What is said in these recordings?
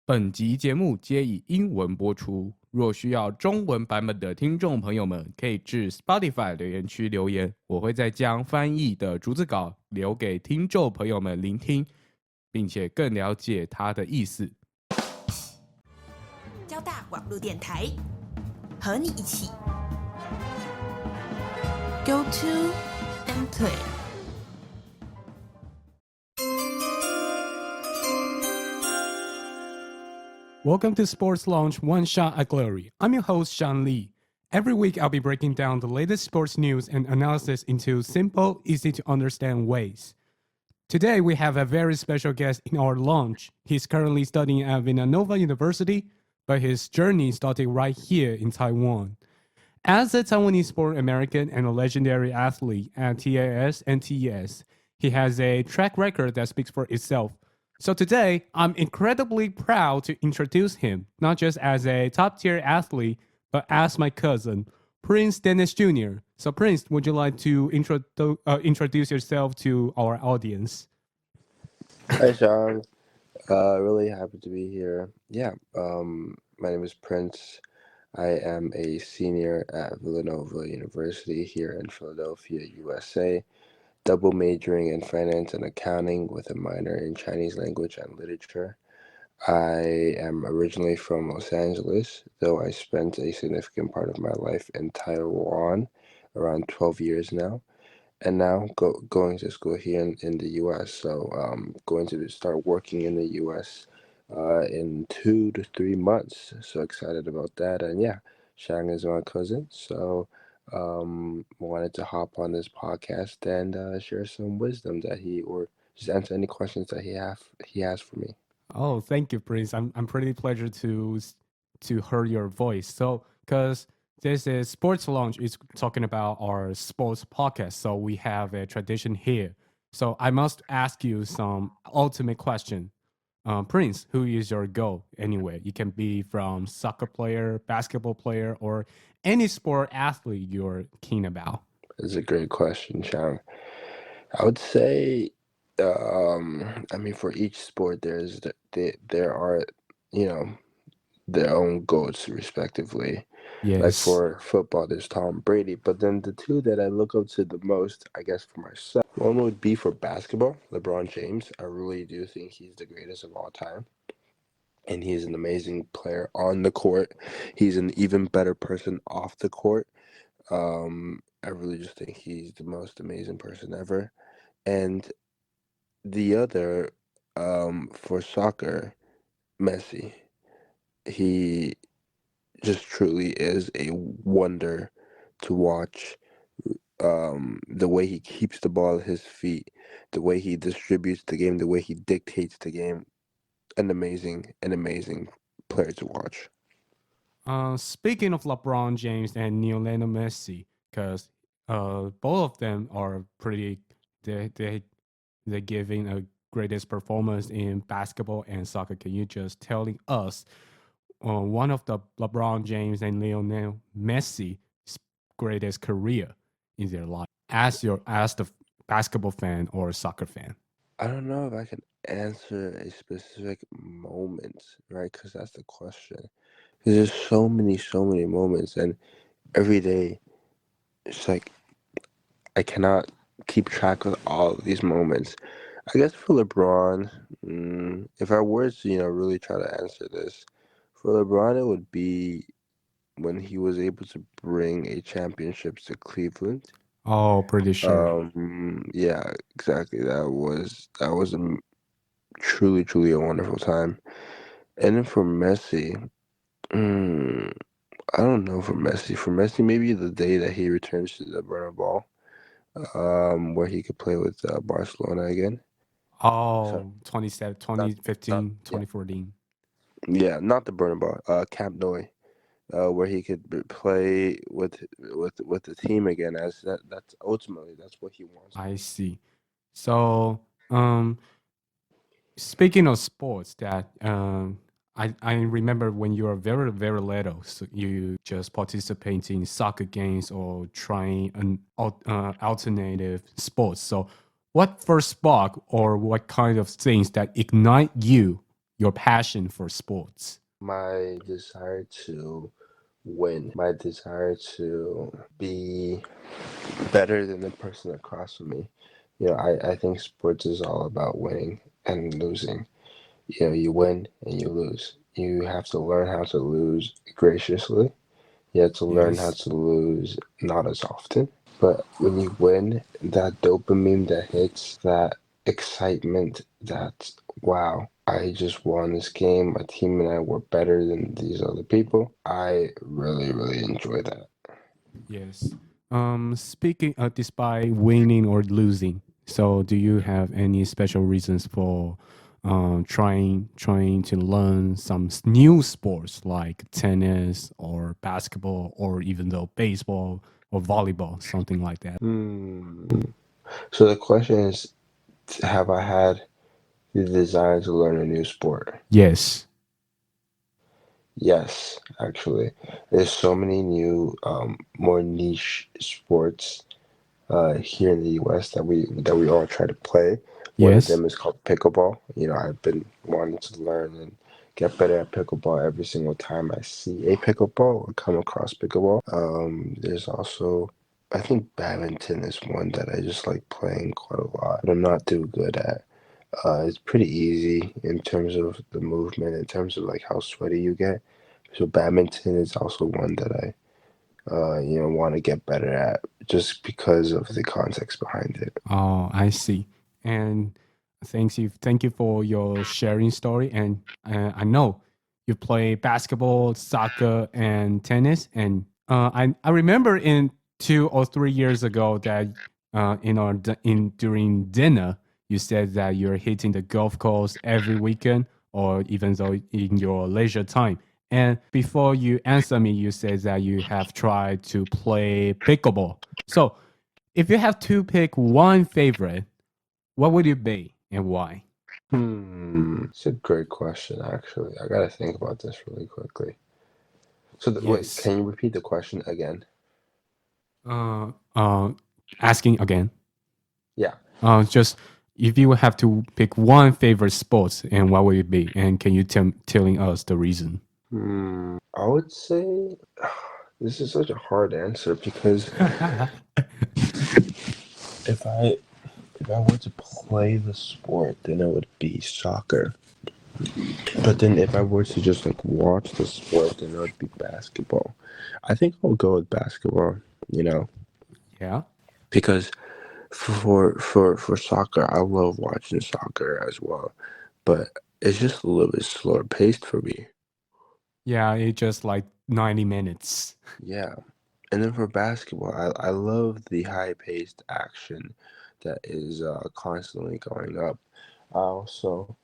本集节目皆以英文播出，若需要中文版本的听众朋友们，可以至 Spotify 留言区留言，我会再将翻译的逐字稿留给听众朋友们聆听，并且更了解它的意思。交大网路电台，和你一起 goto&Play。Welcome to Sports Launch One Shot at Glory. I'm your host, Sean Lee. Every week, I'll be breaking down the latest sports news and analysis into simple, easy to understand ways. Today, we have a very special guest in our launch. He's currently studying at Villanova University, but his journey started right here in Taiwan. As a Taiwanese Born American and a legendary athlete at TAS and TES, he has a track record that speaks for itself.So today, I'm incredibly proud to introduce him, not just as a top-tier athlete, but as my cousin, Prince Dennis Jr. So Prince, would you like to introduce yourself to our audience? Hi, Sean. Really happy to be here. My name is Prince. I am a senior at Villanova University here in Philadelphia, USA.Double majoring in finance and accounting with a minor in Chinese language and literature. I am originally from Los Angeles, though I spent a significant part of my life in Taiwan, around 12 years now, and now going to school here in the U.S. So going to start working in the U.S. In 2 to 3 months. So excited about that. And yeah, Shang is my cousin, so...wanted to hop on this podcast and share some wisdom that or just answer any questions that he has for me. Oh, thank you, Prince. I'm pretty pleasure to hear your voice. So, because this is Sports Launch is talking about our sports podcast, so we have a tradition here. So I must ask you some ultimate question. Prince, who is your goal anyway? You can be from soccer player, basketball player, or any sport athlete you're keen about. It's a great question, Chang. I would say, for each sport, there are, their own goals respectively. Yes. Like for football, there's Tom Brady. But then the two that I look up to the most, I guess for myself, one would be for basketball, LeBron James. I really do think he's the greatest of all time. And he's an amazing player on the court. He's an even better person off the court. I really just think he's the most amazing person ever. And the other, for soccer, Messi. He just truly is a wonder to watch. The way he keeps the ball at his feet, the way he distributes the game, the way he dictates the game, an amazing player to watch. Speaking of LeBron James and Lionel Messi, because both of them are pretty, they're giving a greatest performance in basketball and soccer. Can you just telling us one of the LeBron James and Lionel Messi's greatest career in their life as the basketball fan or soccer fan? I don't know if I can answer a specific moment, right? Because that's the question. Because there's so many moments, and every day, it's like I cannot keep track of all of these moments. I guess for LeBron, if I were to, really try to answer this, for LeBron, it would be when he was able to bring a championship to Cleveland. Oh, pretty sure. Yeah, exactly. That was a truly a wonderful time. And then for Messi, I don't know for Messi. For Messi, maybe the day that he returns to the Bernabeu, where he could play with Barcelona again. Oh, 2015, 2014. Yeah, not the Bernabeu, Camp Nou, where he could play with the team again. That's ultimately that's what he wants. I see. So, speaking of sports, that I remember when you were very very little, so you just participate in soccer games or trying an alternative sports. So, what first spark or what kind of things that ignite you your passion for sports? My desire to win, my desire to be better than the person across from me. I think sports is all about winning and losing. You win and you lose. You have to learn how to lose graciously. You have to learn how to lose not as often. But when you win, that dopamine that hits, that excitement, that, wow, I just won this game. My team and I were better than these other people. I really, really enjoy that. Yes. Speaking despite winning or losing, so do you have any special reasons for trying to learn some new sports like tennis or basketball or even though baseball or volleyball, something like that? So the question is, have I had the desire to learn a new sport? Yes. Yes, actually. There's so many new, more niche sports here in the US that we all try to play. One of Yes. them is called pickleball. I've been wanting to learn and get better at pickleball every single time I see a pickleball or come across pickleball. There's also, I think badminton is one that I just like playing quite a lot, but I'm not too good at. It's pretty easy in terms of the movement, in terms of like how sweaty you get. So badminton is also one that I want to get better at just because of the context behind it. Oh, I see. And thank you for your sharing story. And I know you play basketball, soccer, and tennis. And I remember in 2 or 3 years ago that during dinner you said that you're hitting the golf course every weekend, or even though in your leisure time. And before you answer me, you said that you have tried to play pickleball. So if you have to pick one favorite, what would it be and why? It's a great question, actually. I gotta think about this really quickly. So, wait, Yes. can you repeat the question again? Asking again. Yeah. Just if you would have to pick one favorite sport, and what would it be? And can you telling us the reason? I would say this is such a hard answer because if I were to play the sport, then it would be soccer. But then if I were to just like watch the sport, then it would be basketball. I think I'll go with basketball, Yeah. because for soccer, I love watching soccer as well, but it's just a little bit slower paced for me. Yeah, it's just like 90 minutes. Yeah. And then for basketball, I love the high-paced action that is constantly going up. I also,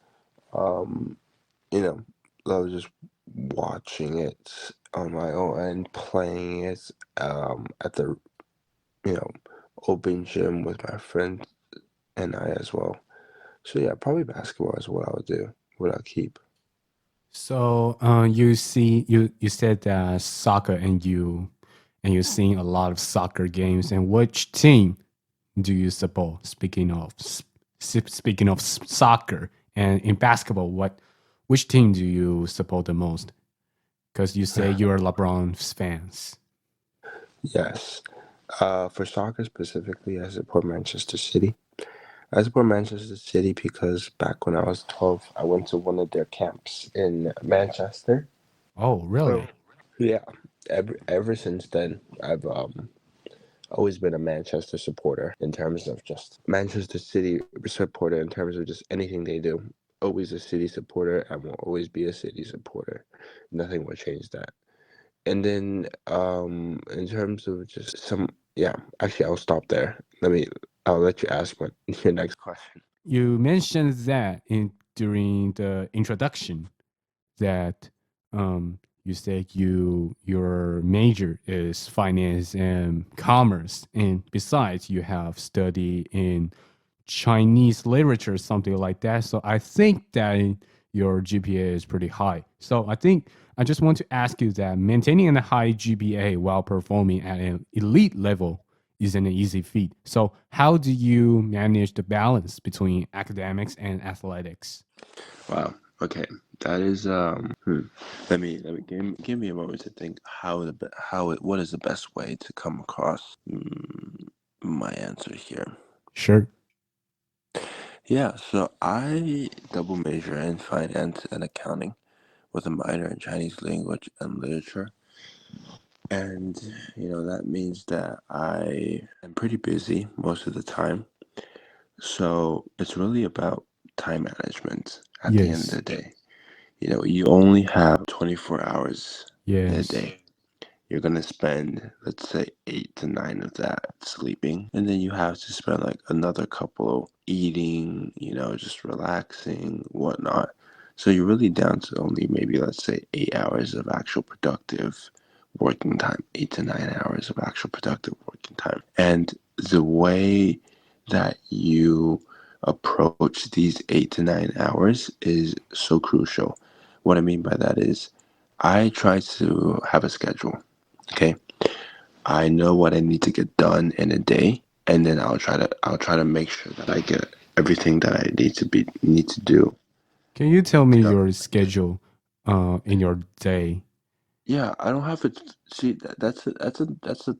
love just watching it on my own and playing it at the, open gym with my friends and I as well. So yeah, probably basketball is what I would do, what I'll keep. So you said that soccer and you're seeing a lot of soccer games. And which team do you support? Speaking of soccer and in basketball, which team do you support the most? Because you say you're LeBron's fans. Yes. For soccer specifically, I support Manchester City. I support Manchester City because back when I was 12, I went to one of their camps in Manchester. Oh, really? Yeah. Ever since then, I've always been a Manchester supporter in terms of just Manchester City supporter in terms of just anything they do. Always a City supporter and will always be a City supporter. Nothing will change that. And then in terms of just actually I'll stop there. I'll let you ask your next question. You mentioned that during the introduction that you said your major is finance and commerce, and besides you have studied in Chinese literature, something like that. So I think that your GPA is pretty high. So I just want to ask you that maintaining a high GPA while performing at an elite level isn't an easy feat. So how do you manage the balance between academics and athletics? Wow. Okay. That is Let me give me a moment to think what is the best way to come across my answer here. Sure. Yeah, so I double major in finance and accounting with a minor in Chinese language and literature. And that means that I am pretty busy most of the time. So it's really about time management at the end of Yes. the day. You only have 24 hours in a Yes. day. You're going to spend, let's say, 8 to 9 of that sleeping. And then you have to spend like another couple eating, just relaxing, whatnot. So you're really down to only maybe, let's say, 8 hours of actual productive working time, 8 to 9 hours of actual productive working time. And the way that you approach these 8 to 9 hours is so crucial. What I mean by that is I try to have a schedule. Okay, I know what I need to get done in a day, and then I'll try to make sure that I get everything that I need to do. Can you tell me So, your schedule in your day? yeah, I don't have it. See, that's the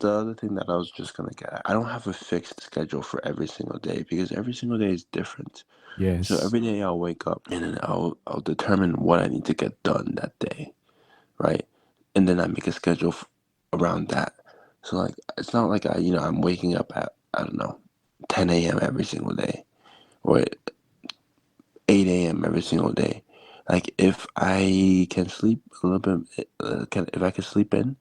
other thing that I was just gonna get at. I don't have a fixed schedule for every single day because every single day is different. So Yes. every day I'll wake up and then I'll determine what I need to get done that day, right? And then I make a schedule around that. So like it's not like I'm waking up at, I don't know, 10 a.m. every single day or 8 a.m. every single day. Like if I can sleep a little bit, if I can sleep in,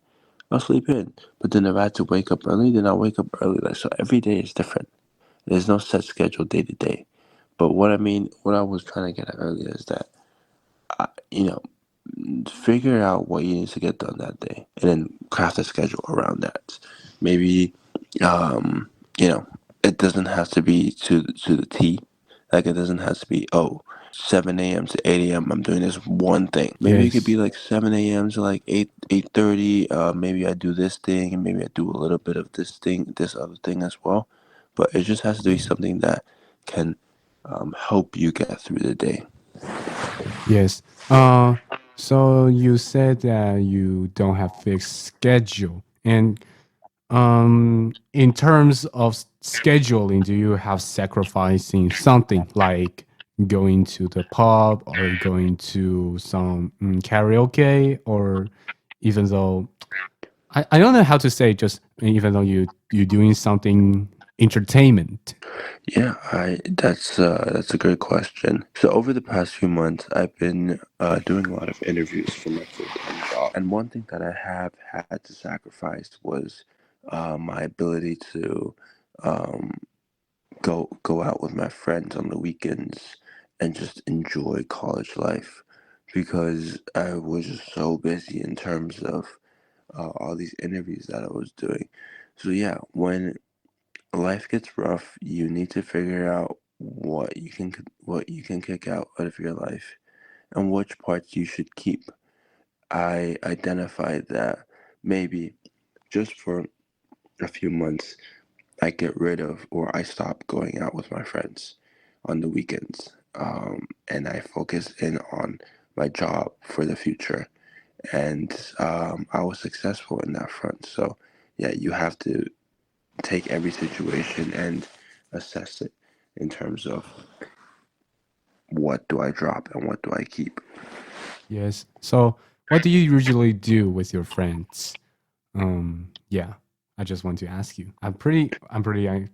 I'll sleep in. But then if I have to wake up early, then I'll wake up early. Like so, every day is different. There's no set schedule day to day. But what I was trying to get at earlier is that, you know, figure out what you need to get done that day and then craft a schedule around that. Maybe um it doesn't have to be to the T. Like it doesn't have to be 7 a.m. to 8 a.m. I'm doing this one thing. Maybe it could Yes. be like 7 a.m. to like 8:30. Maybe I do this thing and maybe I do a little bit of this other thing as well. But it just has to be something that can help you get through the day. Yes. So you said that you don't have fixed schedule, and in terms of scheduling, do you have sacrificing something like going to the pub or going to some karaoke, or even though I don't know how to say, just even though you're doing something entertainment. Yeah, that's a great question. So over the past few months, I've been doing a lot of interviews for my full-time job, and one thing that I have had to sacrifice was my ability to um, go out with my friends on the weekends and just enjoy college life because I was just so busy in terms of all these interviews that I was doing. So yeah, when life gets rough, you need to figure out what you can kick out of your life and which parts you should keep. I identified that maybe just for a few months I get rid of or I stop going out with my friends on the weekends. And I focus in on my job for the future. And I was successful in that front. So yeah, you have to take every situation and assess it in terms of what do I drop and what do I keep. Yes. So what do you usually do with your friends? Yeah, I just want to ask you. I'm pretty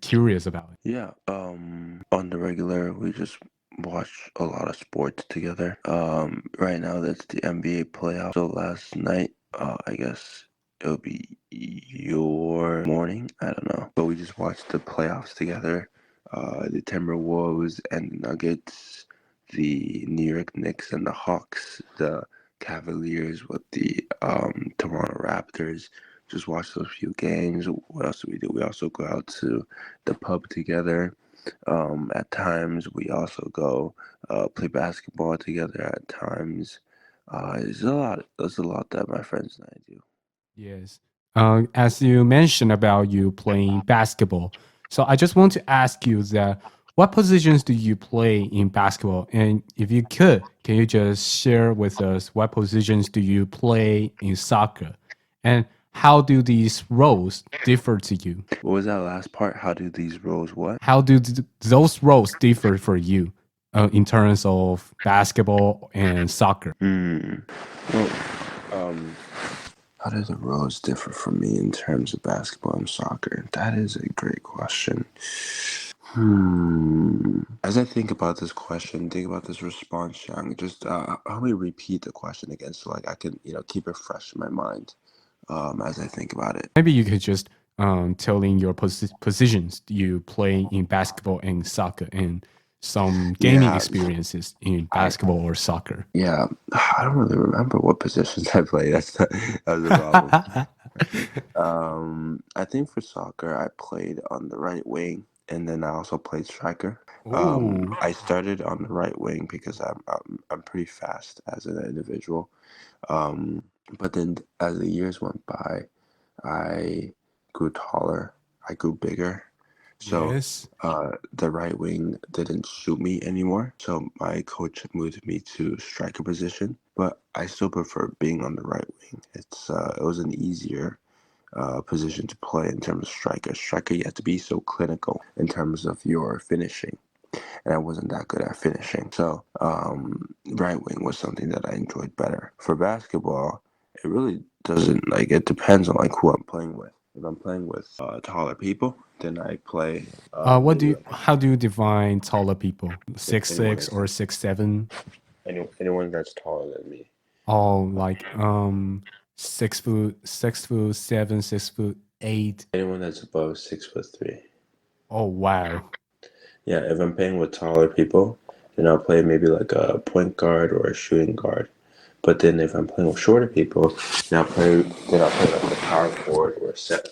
curious about it. Yeah, on the regular, we just watch a lot of sports together. Right now that's the NBA playoff. So last night, I guess it'll be your morning. I don't know, but we just watched the playoffs together. The Timberwolves and the Nuggets, the New York Knicks and the Hawks, the Cavaliers with the Toronto Raptors. Just watch those few games. What else do we do? We also go out to the pub together. At times, we also go play basketball together. At times, there's a lot. There's a lot that my friends and I do. Yes. As you mentioned about you playing basketball, so I just want to ask you that what positions do you play in basketball? And if you could, can you just share with us what positions do you play in soccer? And how do these roles differ to you? What was that last part? How do these roles what? How do those roles differ for you in terms of basketball and soccer? Well, how do the roles differ for me in terms of basketball and soccer? That is a great question. As I think about this question, think about this response, Shang, just help me repeat the question again so like I can, keep it fresh in my mind as I think about it. Maybe you could just telling your positions you play in basketball and soccer and some gaming experiences in basketball or soccer. Yeah, I don't really remember what positions I played. That was the problem. I think for soccer, I played on the right wing, and then I also played striker. I started on the right wing because I'm pretty fast as an individual. But then as the years went by, I grew taller. I grew bigger. So Yes. the right wing didn't suit me anymore. So my coach moved me to striker position, but I still prefer being on the right wing. It was an easier position to play in terms of striker. Striker, you have to be so clinical in terms of your finishing, and I wasn't that good at finishing. So right wing was something that I enjoyed better. For basketball, it really doesn't, it depends on who I'm playing with. If I'm playing with taller people, then I play. How do you define taller people? 6'6" or 6'7"? Anyone that's taller than me. Oh, like 6'7", 6'8". Anyone that's above 6'3". Oh wow. Yeah, if I'm playing with taller people, then I'll play maybe like a point guard or a shooting guard. But then if I'm playing with shorter people, then I'll play like a power forward or a center.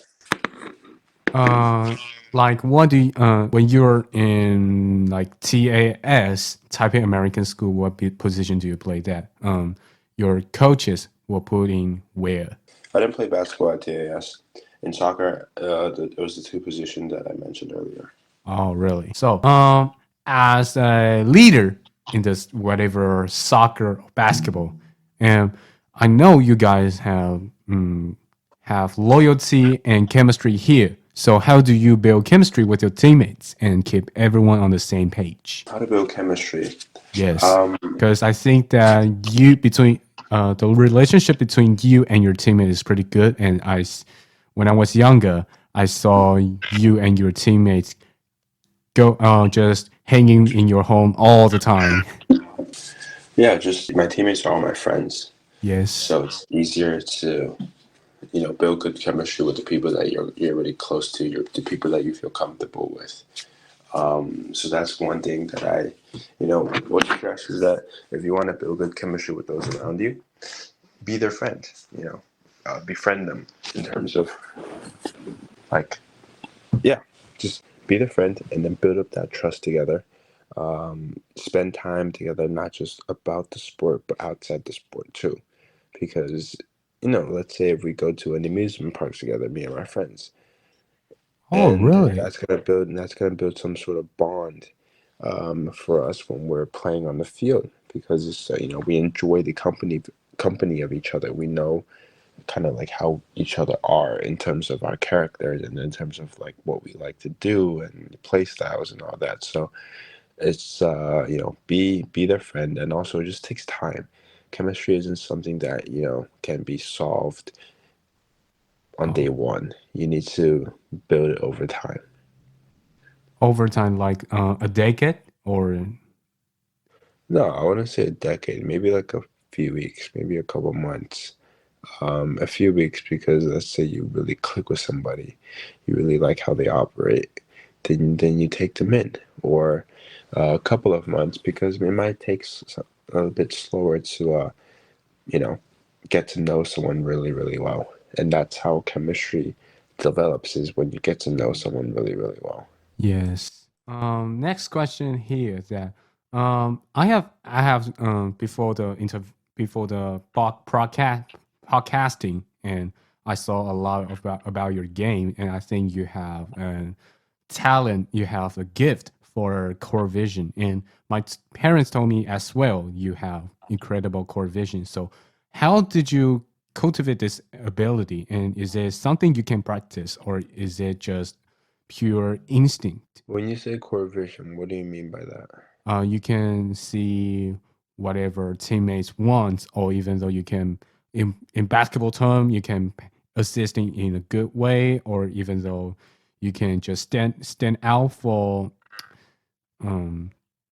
Like what do you, when you're in like TAS, Taipei American School, what position do you play that? Your coaches will put in where? I didn't play basketball at TAS. In soccer, it was the two positions that I mentioned earlier. Oh, really? So, as a leader in this whatever soccer or basketball, and I know you guys have loyalty and chemistry here. So, how do you build chemistry with your teammates and keep everyone on the same page? How to build chemistry? Yes, because I think that the relationship between you and your teammate is pretty good. And when I was younger, I saw you and your teammates go just hanging in your home all the time. Yeah, just my teammates are all my friends. Yes. So it's easier to, build good chemistry with the people that you're really close to, the people that you feel comfortable with. So that's one thing that I, would stress is that if you want to build good chemistry with those around you, be their friend, befriend them in terms of just be their friend and then build up that trust together. Spend time together, not just about the sport, but outside the sport too. Because, let's say if we go to an amusement park together, me and my friends. Oh, and really? That's gonna build some sort of bond for us when we're playing on the field, because it's we enjoy the company of each other. We know kind of like how each other are in terms of our characters and in terms of like what we like to do and play styles and all that. So it's be their friend, and also it just takes time. Chemistry isn't something that can be solved on day one. You need to build it over time. Over time, like a decade or? No, I wouldn't say a decade. Maybe like a few weeks, maybe a couple months. A few weeks, because let's say you really click with somebody, you really like how they operate, then you take them in, or a couple of months, because it might take a bit slower to get to know someone really, really well. And that's how chemistry develops, is when you get to know someone really, really well. Yes. Next question here is that I have before the podcasting, and I saw a lot about your game, and I think you have a talent, you have a gift for core vision. And my parents told me as well, you have incredible core vision. So how did you cultivate this ability? And is it something you can practice, or is it just pure instinct? When you say core vision, what do you mean by that? You can see whatever teammates want, or even though you can, in basketball term, you can assist in a good way, or even though you can just stand out for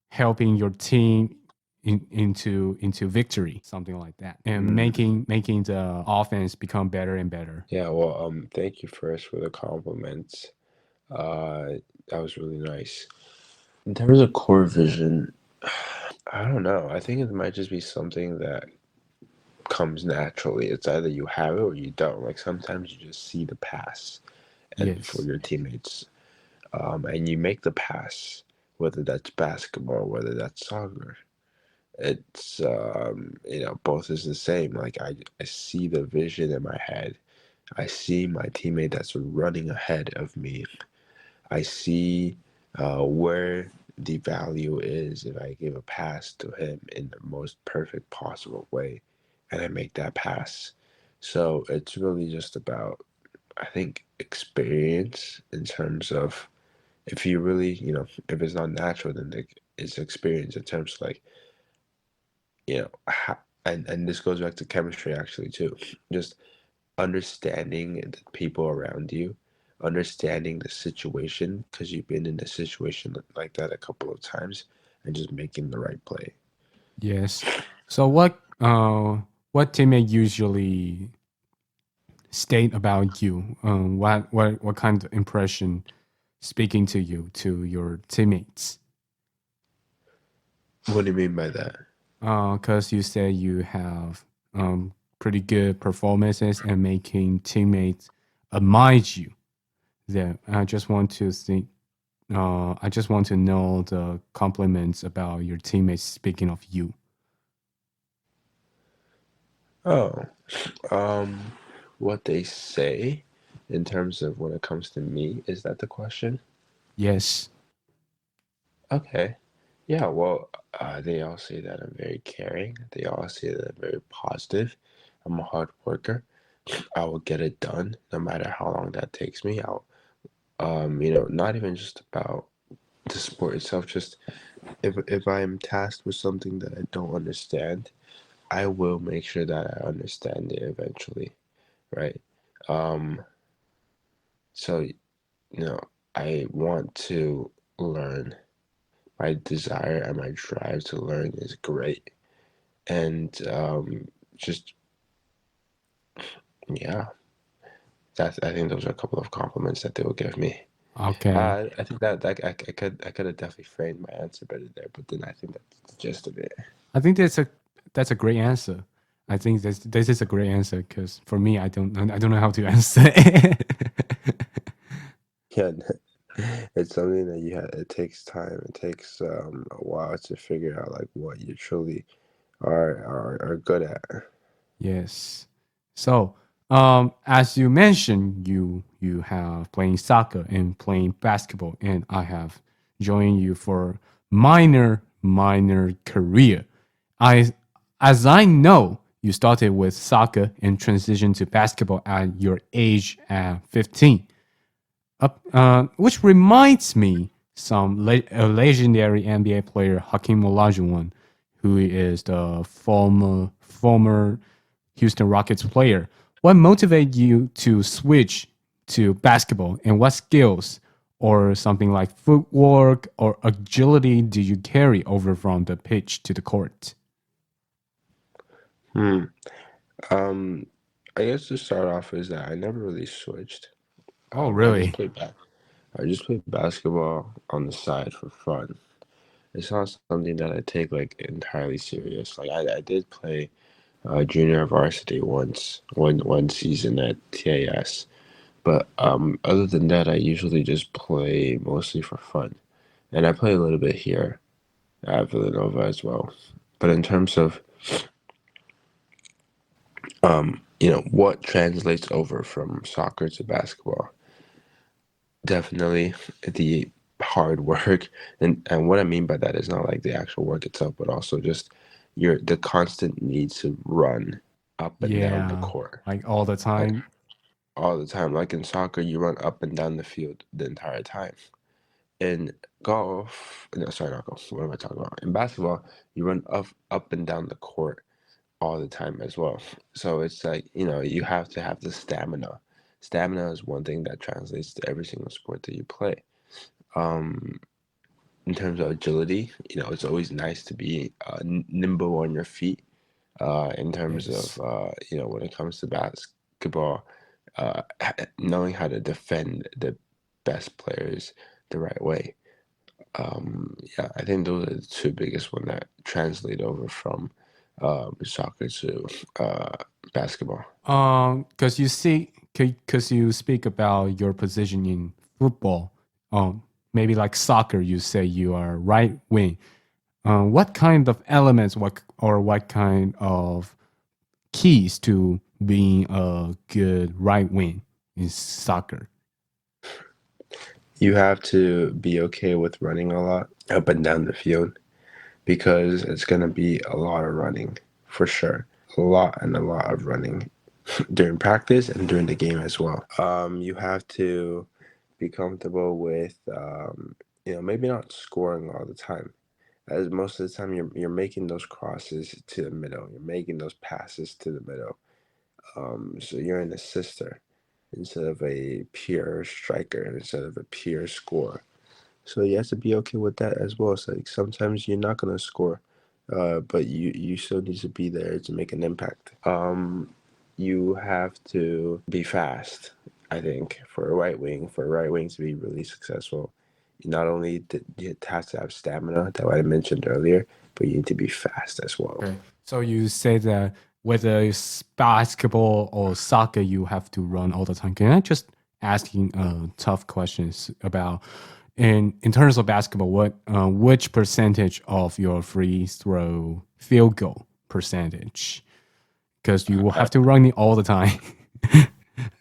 helping your team into victory, something like that, and making the offense become better and better. Yeah, well, thank you first for the compliments. That was really nice. In terms of core vision, I don't know. I think it might just be something that comes naturally. It's either you have it or you don't. Like sometimes you just see the pass and for your teammates, and you make the pass, whether that's basketball, whether that's soccer. It's both is the same. Like I see the vision in my head. I see my teammate that's running ahead of me. I see where the value is if I give a pass to him in the most perfect possible way, and I make that pass. So it's really just about, I think, experience in terms of, if you really, if it's not natural, then it's experience in terms of like, and this goes back to chemistry actually too. Just understanding the people around you, understanding the situation, because you've been in a situation like that a couple of times, and just making the right play. Yes. So what teammate usually state about you? What kind of impression speaking to you, to your teammates? What do you mean by that? Because you said you have pretty good performances and making teammates admire you. That I just want to think. I just want to know the compliments about your teammates speaking of you. Oh, what they say in terms of when it comes to me, is that the question? Yes. Okay. Yeah, well, they all say that I'm very caring. They all say that I'm very positive. I'm a hard worker. I will get it done no matter how long that takes me. I'll, not even just about the sport itself, just if I am tasked with something that I don't understand, I will make sure that I understand it eventually, right? So, I want to learn. My desire and my drive to learn is great. And just, yeah, I think those are a couple of compliments that they will give me. Okay. I think that I could have definitely framed my answer better there, but then I think that's the gist of it. I think that's a great answer. I think this is a great answer, because for me, I don't know how to answer it. Yeah, it's something that it takes time. It takes a while to figure out like what you truly are good at. Yes. So, as you mentioned, you have playing soccer and playing basketball, and I have joined you for minor career. As I know, you started with soccer and transitioned to basketball at your age at 15. Which reminds me a legendary NBA player, Hakeem Olajuwon, who is the former Houston Rockets player. What motivated you to switch to basketball, and what skills or something like footwork or agility did you carry over from the pitch to the court? I guess to start off is that I never really switched. Oh, I just really? played basketball on the side for fun. It's not something that I take like entirely serious. Like I did play junior varsity once, one season at TAS, but other than that, I usually just play mostly for fun, and I play a little bit here at Villanova as well. But in terms of what translates over from soccer to basketball, definitely the hard work, and what I mean by that is not like the actual work itself, but also just the constant need to run up and down the Yeah, court. like all the Like time. all the time. Like in soccer, you run up and down the field the entire time. In golf, no, sorry, not golf. What am I talking about? In basketball, you run up and down the court all the time as well. So it's like, you have to have the stamina. Stamina is one thing that translates to every single sport that you play. In terms of agility, it's always nice to be nimble on your feet. In terms Yes. of, when it comes to basketball, knowing how to defend the best players the right way. Yeah, I think those are the two biggest ones that translate over from soccer to basketball. Because you speak about your position in football. Maybe like soccer, you say you are right wing. What kind of elements, what kind of keys to being a good right wing in soccer? You have to be okay with running a lot up and down the field because it's going to be a lot of running for sure. A lot of running during practice and during the game as well. You have to be comfortable with, maybe not scoring all the time. As most of the time you're making those crosses to the middle. You're making those passes to the middle. So you're an assister instead of a pure striker, instead of a pure scorer. So you have to be okay with that as well. So like sometimes you're not gonna score, but you still need to be there to make an impact. You have to be fast. I think for a right wing to be really successful, not only you have to have stamina that I mentioned earlier, but you need to be fast as well. Okay. So you say that whether it's basketball or soccer, you have to run all the time. Can I just asking tough questions about in terms of basketball, which percentage of your free throw field goal percentage? Because you will have to run it all the time.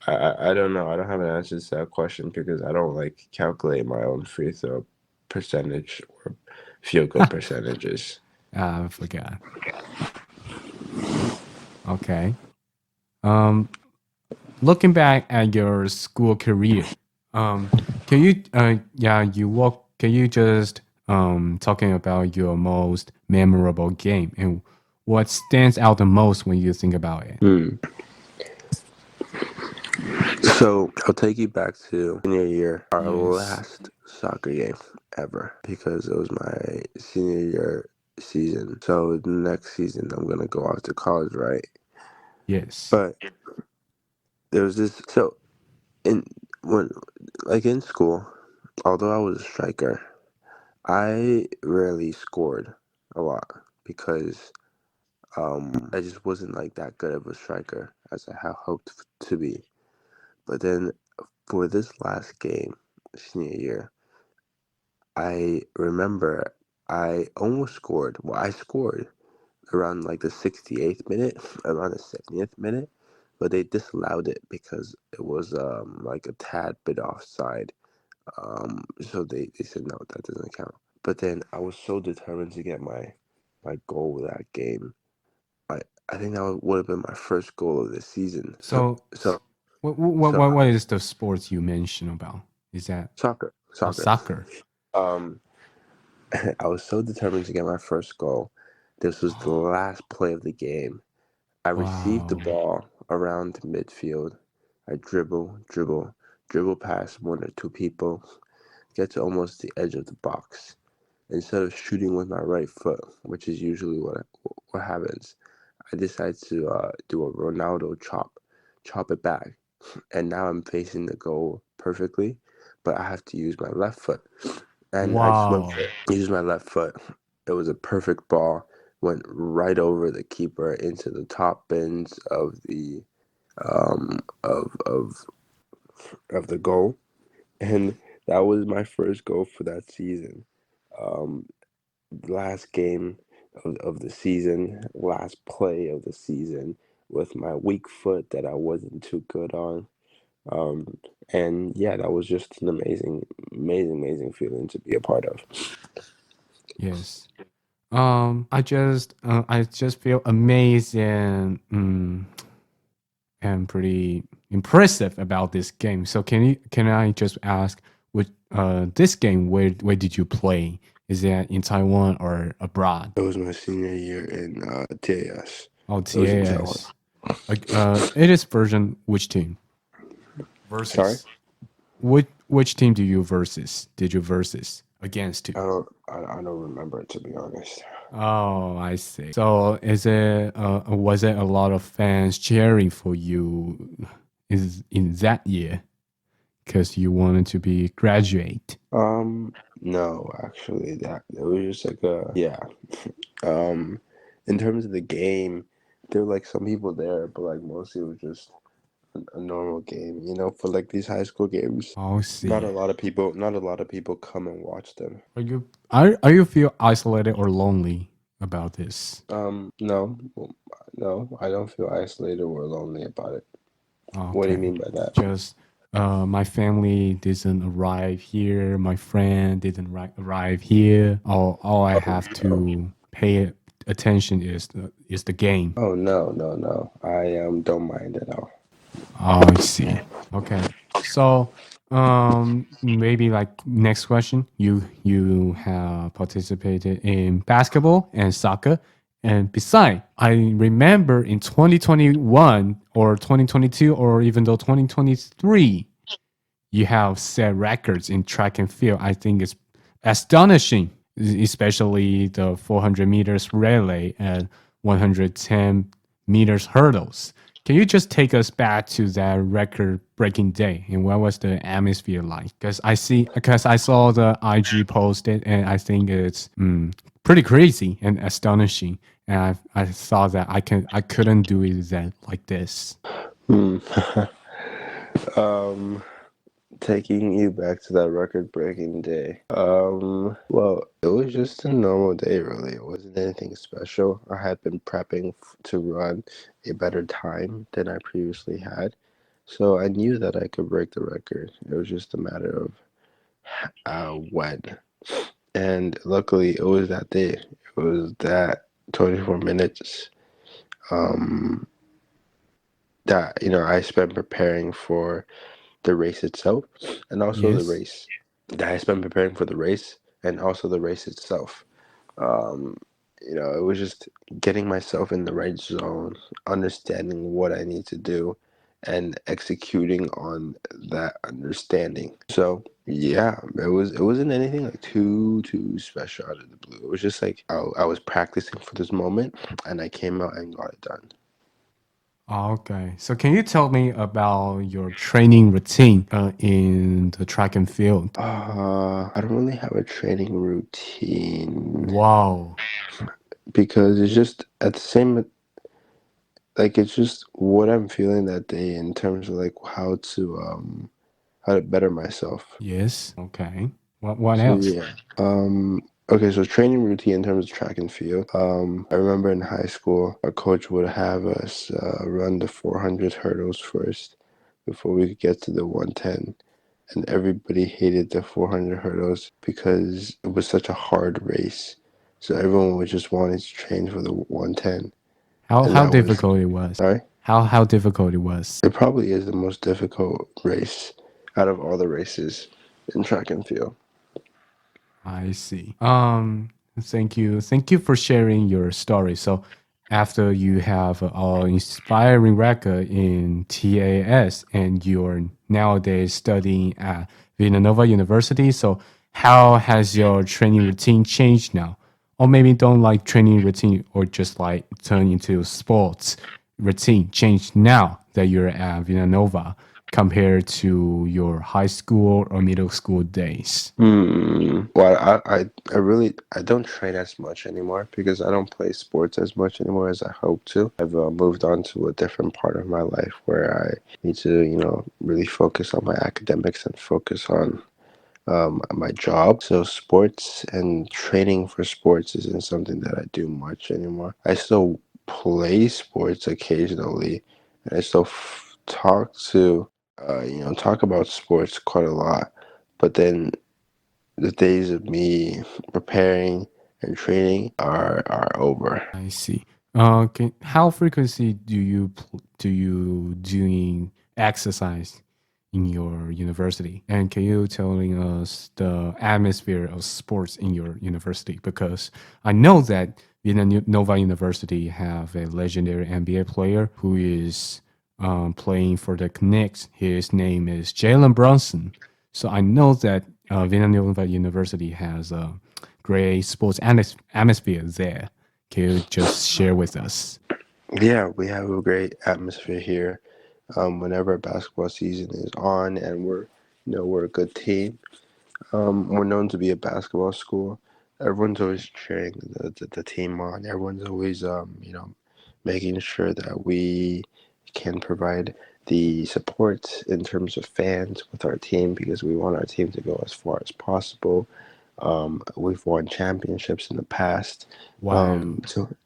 I don't know. I don't have an answer to that question because I don't like calculate my own free throw percentage or field goal percentages. I forgot. Okay. Looking back at your school career, can you can you just talking about your most memorable game and what stands out the most when you think about it? So I'll take you back to senior year, our Yes. last soccer game ever, because it was my senior year season. So the next season I'm gonna go off to college, right? Yes. But there was this. So in in school, although I was a striker, I rarely scored a lot because I just wasn't like that good of a striker as I had hoped to be. But then for this last game, senior year, I remember I almost scored. Well, I scored around like the 68th minute, around the 70th minute, but they disallowed it because it was like a tad bit offside. So they said no, that doesn't count. But then I was so determined to get my goal with that game. I think that would have been my first goal of the season. So So what is the sports you mentioned about? Is that soccer. soccer? I was so determined to get my first goal. This was the last play of the game. I received the Wow. ball around midfield. I dribble past one or two people, get to almost the edge of the box. Instead of shooting with my right foot, which is usually what happens, I decide to do a Ronaldo chop it back, and now I'm facing the goal perfectly, but I have to use my left foot, and I just went Wow. for it. Used my left foot. It was a perfect ball. Went right over the keeper into the top bins of the of the goal, and that was my first goal for that season. Last game of the season, last play of the season with my weak foot that I wasn't too good on. And yeah, that was just an amazing feeling to be a part of. Yes. I just feel amazing and pretty impressive about this game. So can I just ask, which this game, where did you play? Is it in Taiwan or abroad? It was my senior year in TAS. Oh, It was in Taiwan. TAS. It is version which team? Versus. Sorry? Which team did you versus against to? I don't remember, to be honest. Oh, I see. So was it a lot of fans cheering for you in that year because you wanted to be graduate? No, actually, that it was just like in terms of the game, there were like some people there, but like mostly it was just a normal game, for like these high school games. Oh, I see. Not a lot of people come and watch them. Are you feel isolated or lonely about this? No, I don't feel isolated or lonely about it. Okay. What do you mean by that? Just my family didn't arrive here. My friend didn't arrive here. All I have to pay attention is the game. Oh no. I don't mind at all. Oh, I see. Okay. So, maybe like next question. You have participated in basketball and soccer. And besides, I remember in 2021 or 2022 or even though 2023, you have set records in track and field. I think it's astonishing, especially the 400 meters relay and 110 meters hurdles. Can you just take us back to that record-breaking day and what was the atmosphere like? Because I saw the IG posted and I think it's pretty crazy and astonishing. And I thought that I couldn't do it like this. Taking you back to that record-breaking day. Well, it was just a normal day, really. It wasn't anything special. I had been prepping to run a better time than I previously had, so I knew that I could break the record. It was just a matter of when. And luckily, it was that day. It was that 24 minutes that I spent preparing for the race itself, and also Yes. the race that I spent preparing for the race, and also the race itself. It was just getting myself in the right zone, understanding what I need to do, and executing on that understanding. So yeah, it wasn't anything like too special out of the blue. It was just like I was practicing for this moment, and I came out and got it done. Okay, so can you tell me about your training routine in the track and field? I don't really have a training routine. Wow. Because it's just at the same, like it's just what I'm feeling that day in terms of like how to better myself. Yes. Okay. What So else? yeah. Okay, so training routine in terms of track and field. I remember in high school, our coach would have us run the 400 hurdles first before we could get to the 110. And everybody hated the 400 hurdles because it was such a hard race. So everyone would just wanted to train for the 110. How difficult it was? Sorry? How difficult it was? It probably is the most difficult race out of all the races in track and field. I see. Thank you for sharing your story. So after you have an inspiring record in TAS and you're nowadays studying at Villanova University, so how has your training routine changed now? Or maybe don't like training routine or just like turn into sports routine changed now that you're at Villanova compared to your high school or middle school days? Well, I don't train as much anymore because I don't play sports as much anymore as I hope to. I've moved on to a different part of my life where I need to, really focus on my academics and focus on my job. So sports and training for sports isn't something that I do much anymore. I still play sports occasionally, and I still talk to talk about sports quite a lot, but then the days of me preparing and training are over. I see. How frequently do you doing exercise in your university? And can you telling us the atmosphere of sports in your university? Because I know that Villanova University have a legendary NBA player who is playing for the Knicks. His name is Jalen Brunson. So I know that Villanova University has a great sports atmosphere there. Can you just share with us? Yeah, we have a great atmosphere here. Whenever basketball season is on and we're a good team. We're known to be a basketball school. Everyone's always cheering the team on. Everyone's always making sure that we can provide the support in terms of fans with our team because we want our team to go as far as possible. We've won championships in the past, Wow.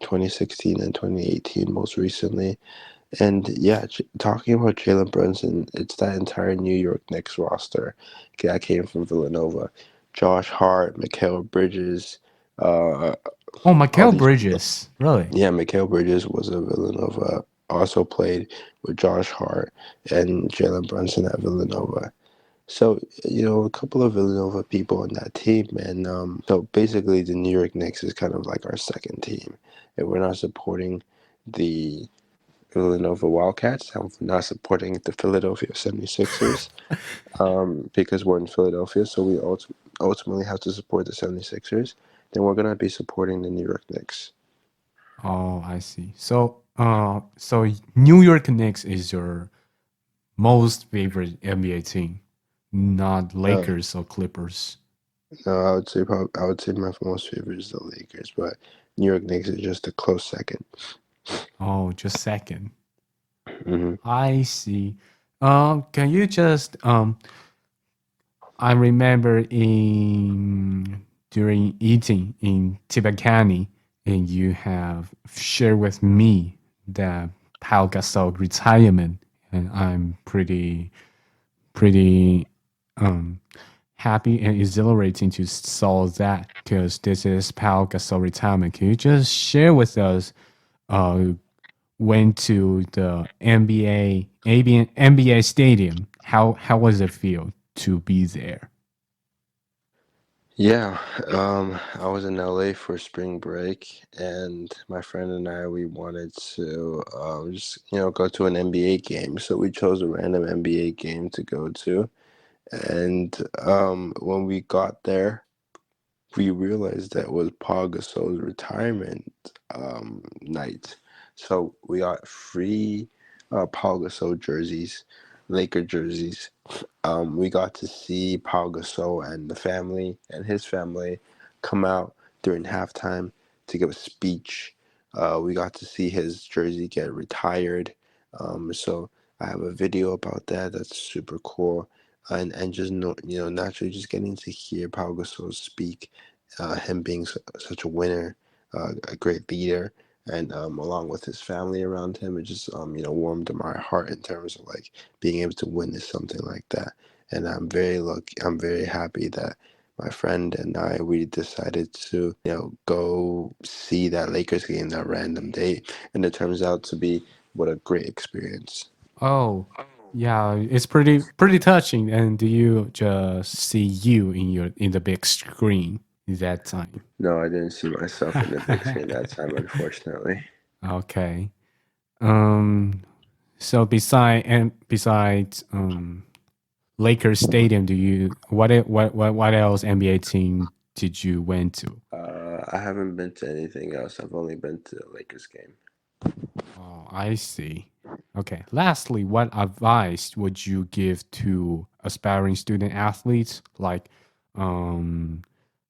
2016 and 2018 most recently. And yeah, talking about Jalen Brunson, it's that entire New York Knicks roster that came from Villanova. Josh Hart, Mikal Bridges. Oh, all Mikal these Bridges. Really? Yeah, Mikal Bridges was a Villanova. Also played with Josh Hart and Jalen Brunson at Villanova. So, a couple of Villanova people on that team. And so basically, the New York Knicks is kind of like our second team. And we're not supporting the Villanova Wildcats. I'm not supporting the Philadelphia 76ers because we're in Philadelphia. So we ultimately have to support the 76ers. Then we're going to be supporting the New York Knicks. Oh, I see. So New York Knicks is your most favorite NBA team, not Lakers or Clippers. No, I would say my most favorite is the Lakers, but New York Knicks is just a close second. Oh, just second. hmm I see. Can you just I remember during eating in Tibacani, and you have shared with me that Pau Gasol retirement, and I'm pretty happy and exhilarating to saw that because this is Pau Gasol retirement. Can you just share with us? Went to the NBA stadium. How was it feel to be there? Yeah, I was in LA for spring break, and my friend and I we wanted to just go to an NBA game, so we chose a random NBA game to go to, and when we got there, we realized that it was Paul Gasol's retirement night. So we got free Paul Gasol jerseys, Laker jerseys. We got to see Paul Gasol and his family come out during halftime to give a speech. We got to see his jersey get retired. So I have a video about that. That's super cool. And just naturally just getting to hear Paul Gasol speak, him being such a winner, a great leader, and along with his family around him, it just warmed my heart in terms of like being able to witness something like that. And I'm very lucky. I'm very happy that my friend and we decided to go see that Lakers game that random day, and it turns out to be what a great experience. Oh, yeah, it's pretty touching. And do you just see you in the big screen that time? No, I didn't see myself in the big screen that time, unfortunately. Okay. So besides Lakers Stadium, do you what else NBA team did you went to? I haven't been to anything else. I've only been to the Lakers game. Oh, I see. Okay. Lastly, what advice would you give to aspiring student athletes like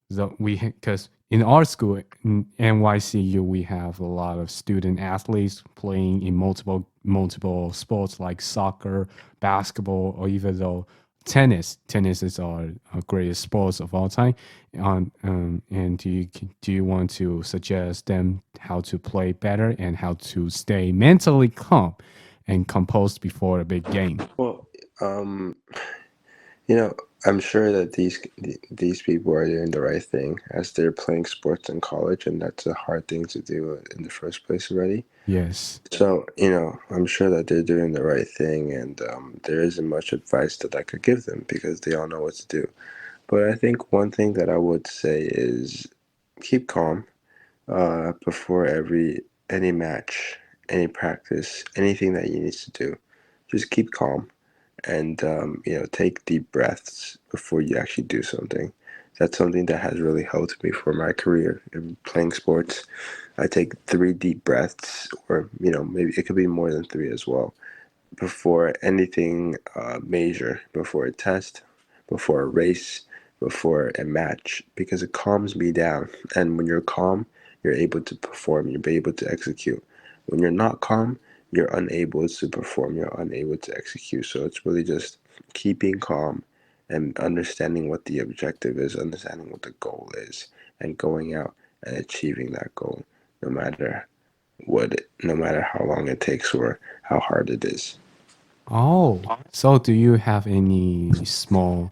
because in our school in NYCU we have a lot of student athletes playing in multiple sports like soccer, basketball, or even though tennis. Tennis is our greatest sports of all time. And do you want to suggest them how to play better and how to stay mentally calm and composed before a big game? Well, Um, you know, I'm sure that these people are doing the right thing as they're playing sports in college, and that's a hard thing to do in the first place already. Yes. So, I'm sure that they're doing the right thing, and there isn't much advice that I could give them because they all know what to do. But I think one thing that I would say is keep calm before any match, any practice, anything that you need to do. Just keep calm and take deep breaths before you actually do something. That's something that has really helped me for my career in playing sports. I take 3 deep breaths, or maybe it could be more than 3 as well, before anything major, before a test, before a race, before a match, because it calms me down. And when you're calm, you're able to perform, you're able to execute. When you're not calm, you're unable to perform, you're unable to execute. So it's really just keeping calm and understanding what the objective is, understanding what the goal is, and going out and achieving that goal, no matter how long it takes or how hard it is. Oh, so do you have any small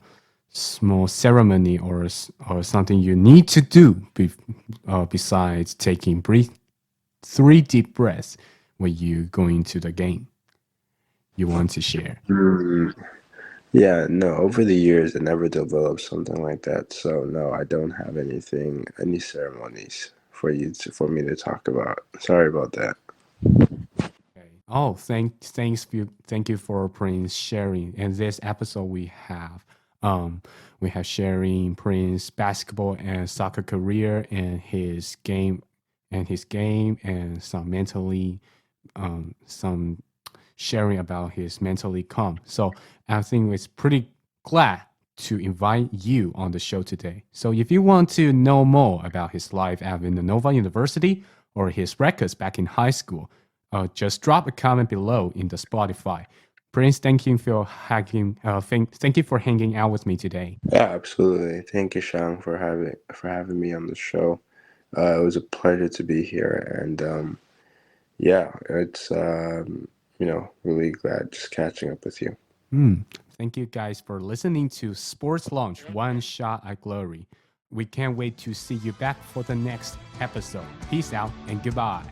ceremony or something you need to do besides taking 3 deep breaths when you go into the game you want to share? Yeah, no, over the years I never developed something like that. So no, I don't have any ceremonies for me to talk about. Sorry about that. Okay. Oh, thank you for Prince sharing. In this episode, we have sharing Prince basketball and soccer career and his game and some sharing about his mentally calm. So I think it's pretty glad to invite you on the show today. So if you want to know more about his life at Villanova University or his records back in high school, just drop a comment below in the Spotify. Prince, thank you for hanging out with me today. Yeah, absolutely. Thank you, Shang, for having me on the show. It was a pleasure to be here, and yeah, it's really glad just catching up with you. Thank you guys for listening to Sports Launch One Shot at Glory. We can't wait to see you back for the next episode. Peace out and goodbye.